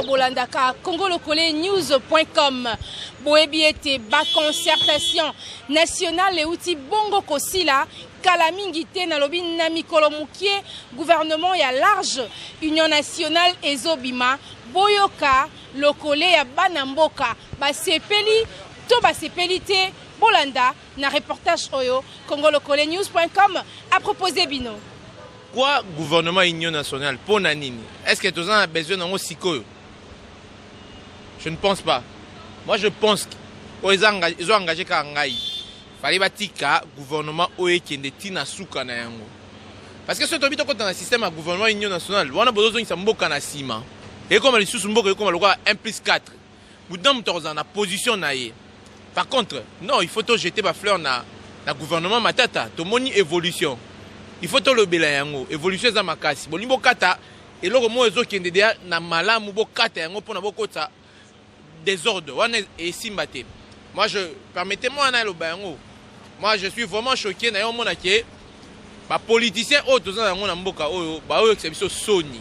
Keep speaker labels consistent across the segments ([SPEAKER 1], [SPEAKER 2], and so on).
[SPEAKER 1] Bolandaka congolokolenews.com boyebi ete ba concertation nationale euti bongo kosila kala mingi te na lobi na mikolo mukie gouvernement ya large union nationale ezobima boyoka lokole ya bana mboka basepeli to basepeli te bolanda na reportage oyo congolokolenews.com a proposé bino.
[SPEAKER 2] Quoi gouvernement union nationale pour nanini? Est-ce que tous en a besoin d'un sikoyo? Je ne pense pas. Moi je pense qu'ils ont engagé Kangai. Fallait batika gouvernement oekende tina suka na yango. Parce que ce tobito quand dans le système à gouvernement union nationale, on a besoin de mboka na sima. Et comme les sous mboka comme le 1+4. Boudam torza na position na ye. Par contre, non, il faut tout jeter ba fleur na gouvernement matata, to moni évolution. Il faut tout le bela yango, évolution za makasi. Bon limbo kata et loko mo ezo kende dia na malamu bo kata yango pona bo kota désordre. Wana et simbate. Moi permettez-moi na lo bango. Moi je suis vraiment choqué na yo mona ke ba politicien o to za yango na mboka oyo ba oyo exception soni.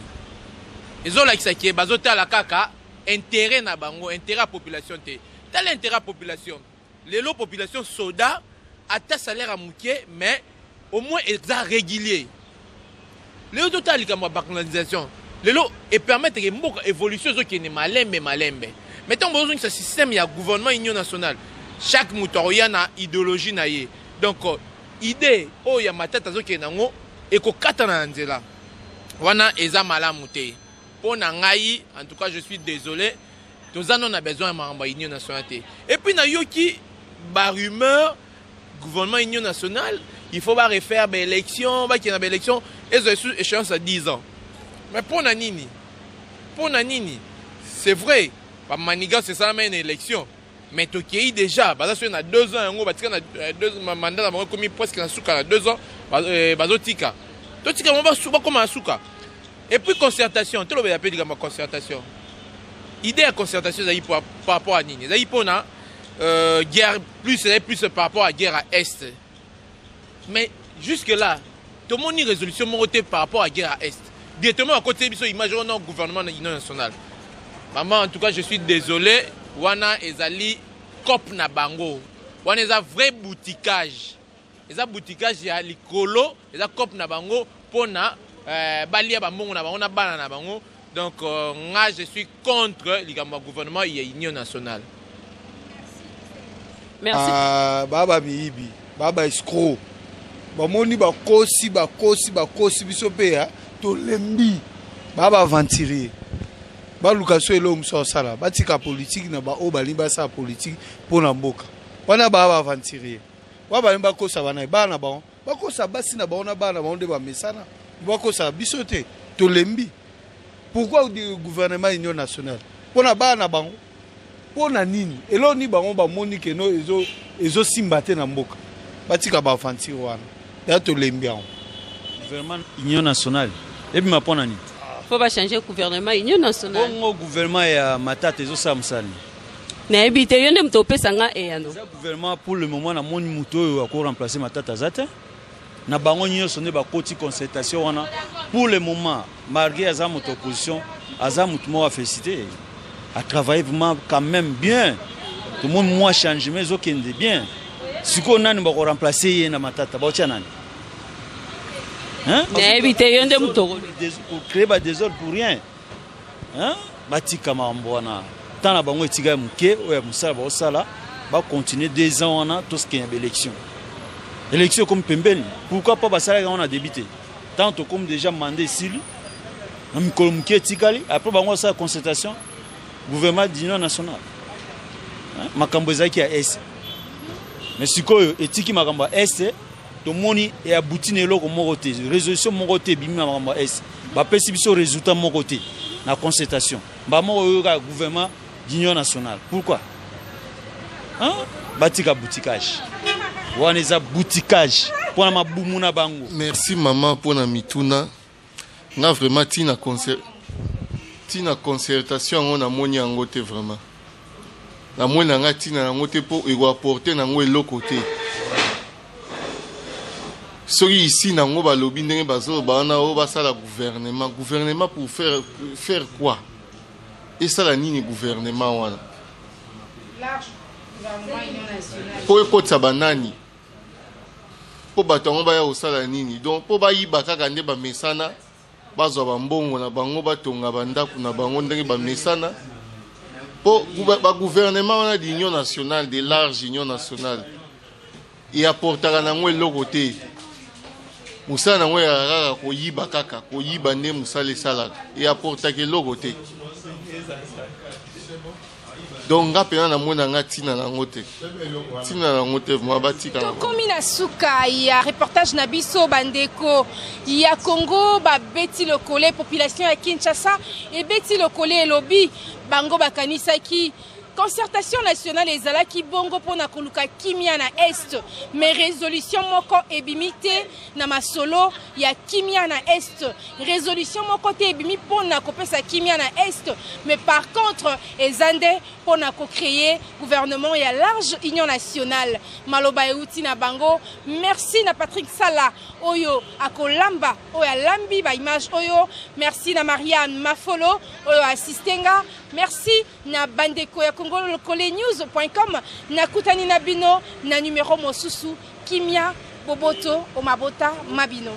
[SPEAKER 2] Ezo la kisake bazota la kaka intérêt na bango, intérêt à population te. Tel intérêt à population. Les lots population soda à ta salaire à mouké mais au moins ils sont réguliers. Les autres total comme la banalisation. Les lots et permettre que beaucoup évolution qui est malembe. Mettons besoin que ce système il y a gouvernement union nationale. Chaque mouton y a une idéologie na ye. Donc idée oh il y a ma tête à qui nango et ko katana nzela. Wana eza malamu te. Pour nangai en tout cas je suis désolé. Tous en on a besoin de l'union nationale. Et puis na yoki ba rumeur gouvernement union nationale. Il faut refaire des élections, qu'il y a des élections, et c'est sous échéance à 10 ans. Mais pour Nanini, c'est vrai, par Maniga, c'est ça une élection. Mais Toki déjà, parce qu'il y a 2 ans, parce qu'il y a 2 mandats, commis presque 2 ans, Bazotika. Totika, on va souvent comme un souka. Et puis concertation, tu l'as appelé comme concertation. Idée à concertation, c'est par rapport à Nini. C'est pour na guerre plus par rapport à guerre à Est. Mais jusque-là, tout le monde a une résolution par rapport à la guerre à l'Est. Directement à côté de l'image du gouvernement de l'Union nationale. Maman, en tout cas, je suis désolé. Wana ezali cop na bango. Wana eza vrai bouticage. Eza bouticage ya likolo, eza cop na bango pona balia bambongo na bango na bana na bango. Donc moi je suis contre le gouvernement de l'Union nationale.
[SPEAKER 1] Merci.
[SPEAKER 3] Baba bibi, baba escroc. Bamoni bakosi biso pe ya to lembi baba aventurier ba lukaso elo mso sala batika politique na ba o balimba sa politique pona mboka wana baba aventurier ba balimba kosa bana bana ba bakosa basi na ba ona bana ba onde ba mesana bakosa biso te to lembi. Pourquoi le gouvernement union nationale pona bana bango pona nini elo ni bango ba moni ke no ezo simbate na mboka batika ba aventurier wana.
[SPEAKER 4] Gouvernement union nationale. Et puis ma ponani.
[SPEAKER 1] Faut pas changer gouvernement union nationale.
[SPEAKER 4] Bon gouvernement ya matata ezo samsani.
[SPEAKER 1] Na ebite yonde mtope sanga eyano.
[SPEAKER 4] Le gouvernement pour le moment na moni muto ko remplacer matata zate. Na bango nyonso ne ba koti concertation wana. Pour le moment, malgré azam opposition, azam mo a félicité. A travaillé vraiment quand même bien. Tout le monde moi change mais okende bien. Si on a pas remplacé na matata ba nani. Hein? Pour créer des désordre pour rien. Hein? Batika mambona. Tant la bango etiga muke oya musala ba osala ba continuer 2 ans on a tout ce qui est élection. Élection comme pembeni. Pourquoi pas basala on a débuté. Tant comme déjà mandé ici. Na mikolo muke etikali après bango sa concertation gouvernement d'union nationale. Hein? Makambo ezaki ya S. Mais si quoi etiki makambo S to moni et abouti ne loko moko te résolution moko te bimi makambo S ba pesi biso résultat moko te na concertation ba moko yo ka gouvernement d'union nationale. Pourquoi hein batika bouticage wana za bouticage pona mabumu na bango.
[SPEAKER 5] Merci maman pona mituna na vraiment tina concertation on a moni yango te vraiment na moi na nga tina nango te po eko apporter nango eloko te soki ici nango balobi ndenge bazoloba wana oyo basala gouvernement pour faire quoi esala nini gouvernement wana po ekotisa banani po bato yango baya kosala nini donc po bayiba kaka nde bamesana bazwa bambongo na bango batonga bandako na bango ndenge bamesana po bagouvernement wana d'union nationale de large union nationale eapportaka nango eloko te musala nango kaka koyiba kaka koyiba nde musala esalaka eapportaka eloko te donc nga pena namona nga tina nango te mwa batika
[SPEAKER 1] tokomi na suka ya reportage na biso bandeko ya Congo babeti lokole population ya Kinshasa ebeti lokole elobi bango bakanisaki concertation nationale ezalaki bongo pona koluka kimia na est mais résolution moko ebimite na masolo ya kimia na est résolution moko te ebimi pona kopesa kimia na est mais par contre ezande pona ko créer gouvernement ya large union nationale maloba euti na bango merci na Patrick Sala oyo akolamba oyo alambi ba image oyo merci na Marianne Mafolo oyo assistenga merci na bandeko ya congolocolenews.com nakutani na bino na numéro mosusu kimia boboto omabota mabino.